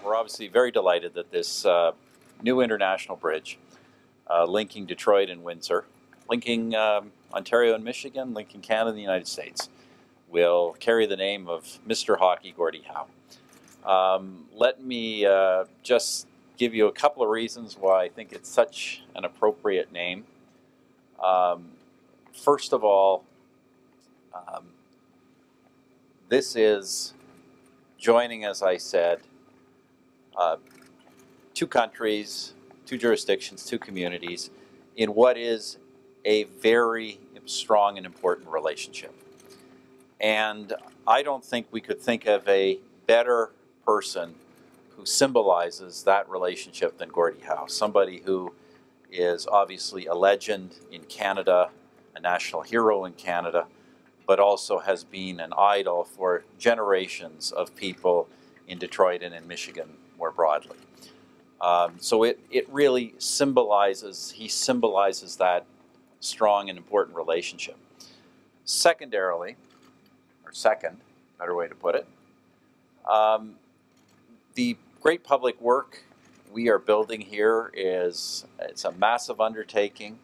We're obviously very delighted that this new international bridge linking Detroit and Windsor, linking Ontario and Michigan, linking Canada and the United States, will carry the name of Mr. Hockey Gordie Howe. Let me just give you a couple of reasons why I think it's such an appropriate name. First of all, this is joining, as I said, two countries, two jurisdictions, two communities in what is a very strong and important relationship. And I don't think we could think of a better person who symbolizes that relationship than Gordie Howe, somebody who is obviously a legend in Canada, a national hero in Canada, but also has been an idol for generations of people in Detroit and in Michigan more broadly. So it really symbolizes, he symbolizes that strong and important relationship. Secondarily, or second, better way to put it, the great public work we are building here it's a massive undertaking.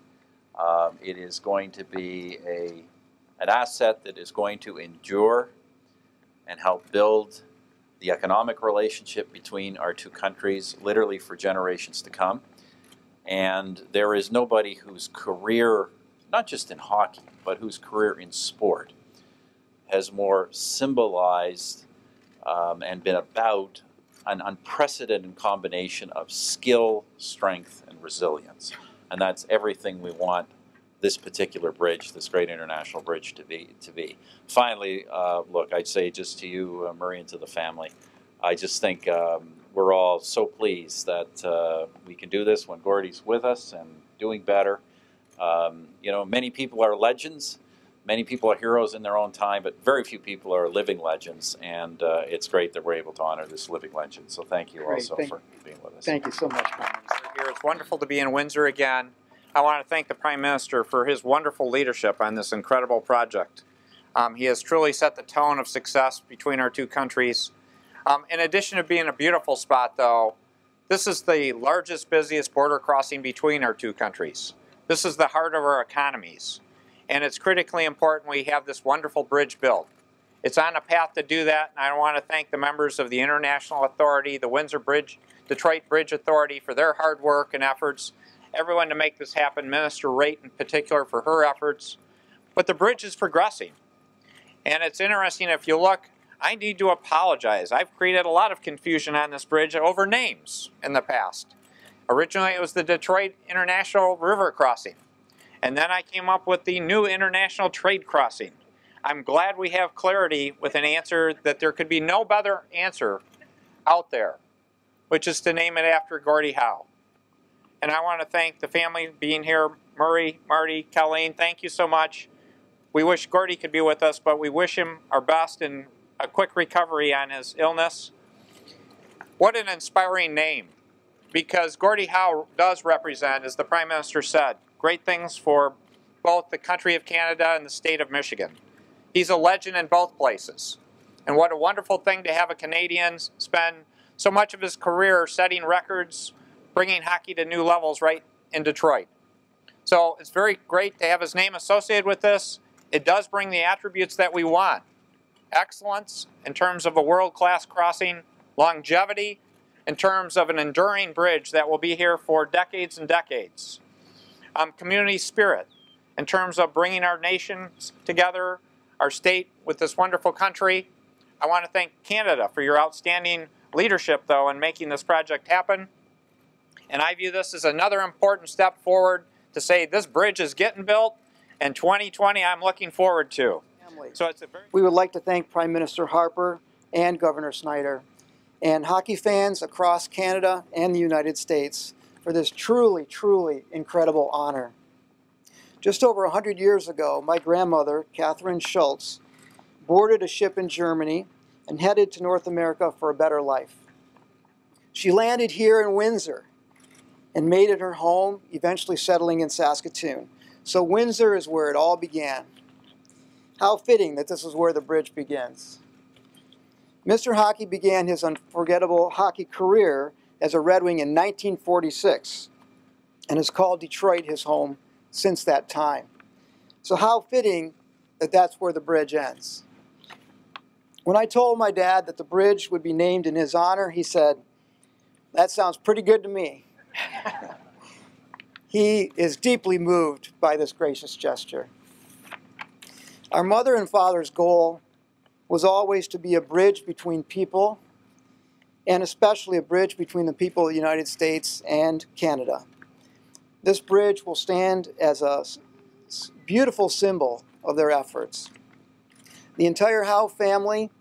It is going to be an asset that is going to endure and help build the economic relationship between our two countries literally for generations to come. And there is nobody whose career, not just in hockey, but whose career in sport has more symbolized and been about an unprecedented combination of skill, strength, and resilience. And that's everything we want this particular bridge, this great international bridge, to be. Finally, look, I'd say just to you, Murray, and to the family, I just think we're all so pleased that we can do this when Gordie's with us and doing better. You know, many people are legends, many people are heroes in their own time, but very few people are living legends, and it's great that we're able to honor this living legend. So thank you also for being with us. Thank you so much, Prime Minister. It's wonderful to be in Windsor again. I want to thank the Prime Minister for his wonderful leadership on this incredible project. He has truly set the tone of success between our two countries. In addition to being a beautiful spot, though, this is the largest, busiest border crossing between our two countries. This is the heart of our economies, and it's critically important we have this wonderful bridge built. It's on a path to do that, and I want to thank the members of the International Authority, the Windsor Bridge, Detroit Bridge Authority for their hard work and efforts, everyone to make this happen, Minister Raitt in particular for her efforts. But the bridge is progressing. And it's interesting, if you look, I need to apologize. I've created a lot of confusion on this bridge over names in the past. Originally it was the Detroit International River Crossing. And then I came up with the new International Trade Crossing. I'm glad we have clarity with an answer that there could be no better answer out there, which is to name it after Gordie Howe. And I want to thank the family being here. Murray, Marty, Colleen, thank you so much. We wish Gordie could be with us, but we wish him our best and a quick recovery on his illness. What an inspiring name, because Gordie Howe does represent, as the Prime Minister said, great things for both the country of Canada and the state of Michigan. He's a legend in both places. And what a wonderful thing to have a Canadian spend so much of his career setting records, bringing hockey to new levels right in Detroit. So it's very great to have his name associated with this. It does bring the attributes that we want. Excellence in terms of a world-class crossing, longevity in terms of an enduring bridge that will be here for decades and decades. Community spirit in terms of bringing our nations together, our state with this wonderful country. I want to thank Canada for your outstanding leadership, though, in making this project happen. And I view this as another important step forward to say this bridge is getting built, and 2020 I'm looking forward to. So it's we would like to thank Prime Minister Harper and Governor Snyder and hockey fans across Canada and the United States for this truly, truly incredible honor. Just over 100 years ago, my grandmother, Catherine Schultz, boarded a ship in Germany and headed to North America for a better life. She landed here in Windsor and made it her home, eventually settling in Saskatoon. So Windsor is where it all began. How fitting that this is where the bridge begins. Mr. Hockey began his unforgettable hockey career as a Red Wing in 1946 and has called Detroit his home since that time. So how fitting that that's where the bridge ends. When I told my dad that the bridge would be named in his honor, he said, "That sounds pretty good to me." He is deeply moved by this gracious gesture. Our mother and father's goal was always to be a bridge between people, and especially a bridge between the people of the United States and Canada. This bridge will stand as a beautiful symbol of their efforts. The entire Howe family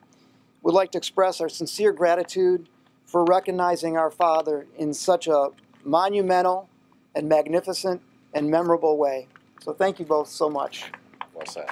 would like to express our sincere gratitude for recognizing our father in such a monumental and magnificent and memorable way. So thank you both so much. Well said.